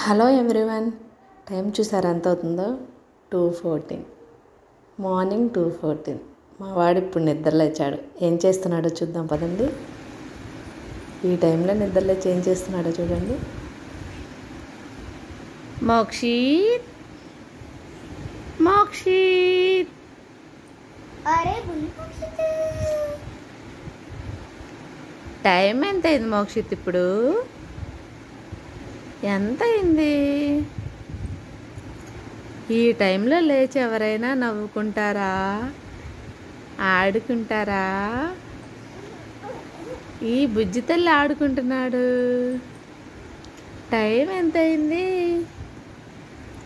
Hello everyone, time చూసారు ఎంత అవుతుందో? 2:14 మార్నింగ్ 2:14. మా వాడు ఇప్పుడు నిద్రలేచాడు. ఏం చేస్తున్నాడో చూద్దాం పదండి. ఈ టైంలో నిద్రలేచి ఏం చేస్తున్నాడో చూడండి. మోక్షిత్ మోక్షిత్ టైం ఎంత అయింది మోక్షిత్? ఇప్పుడు ఎంత అయింది? ఈ టైంలో లేచి ఎవరైనా నవ్వుకుంటారా, ఆడుకుంటారా? ఈ బుజ్జి తల్లి ఆడుకుంటున్నాడు. టైం ఎంత అయింది?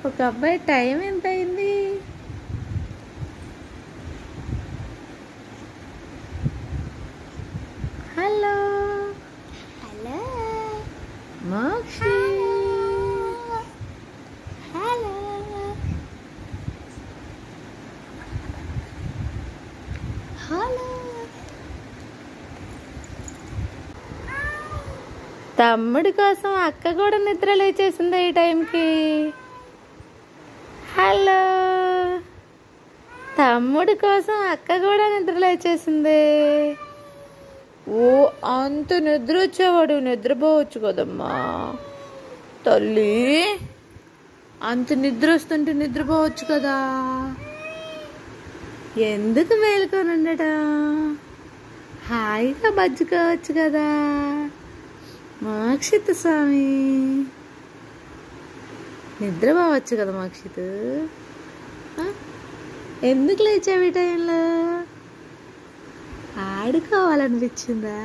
ఒక అబ్బాయి టైం ఎంత అయింది? Hello hello Mokshi, hello hello తమ్ముడి కోసం అక్క కూడా నిద్ర లేచేసింది ఈ టైంకి. హలో, తమ్ముడి కోసం అక్క కూడా నిద్ర లేచేసింది. ఓ, అంత నిద్ర వచ్చేవాడు నిద్రపోవచ్చు కదమ్మా తల్లి. అంత నిద్ర వస్తుంటే నిద్రపోవచ్చు కదా, ఎందుకు మేలుకొని ఉండటం? హాయిగా బజ్జుకోవచ్చు కదా మోక్షిత్ స్వామి. నిద్రపోవచ్చు కదా మోక్షిత్. ఎందుకు లేచావు ఈ టైంలో? ఆడుకోవాలనిపించిందా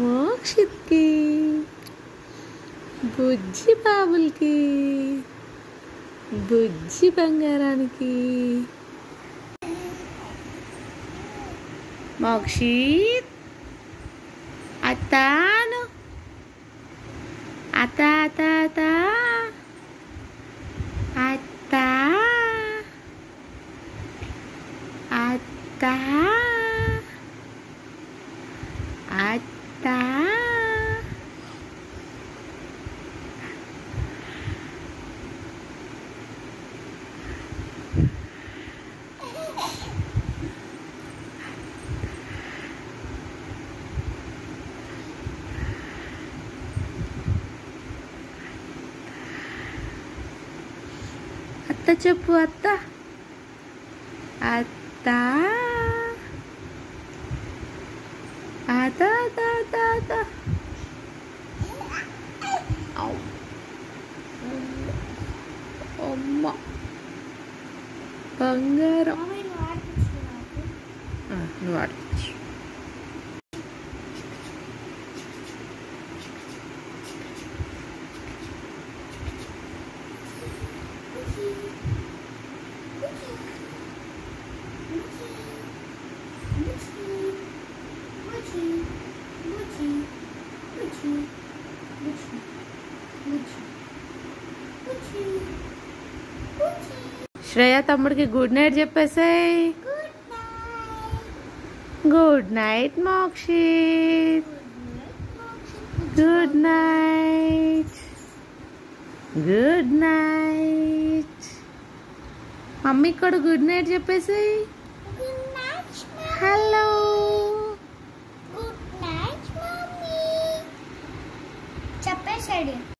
మోక్షిత్కి, బుజ్జి బాబులకి, బుజ్జి బంగారానికి? మోక్షిత్ అత్తాను అత్త అత్త అత్త అత్త అత్త అత్త. అత్త చెప్పు, అత్త అత్త అత్త అత్త అత్త అత్త. అమ్మ బంగారం. నువ్వు ఆడుకోవచ్చు. శ్రేయ తమ్ముడికి గుడ్ నైట్ చెప్పేసాయి. Good night Mokshit, good night, good night. మమ్మీకి కూడా గుడ్ నైట్ చెప్పేసాయి. Hello, good night mummy చెప్పేసాడు.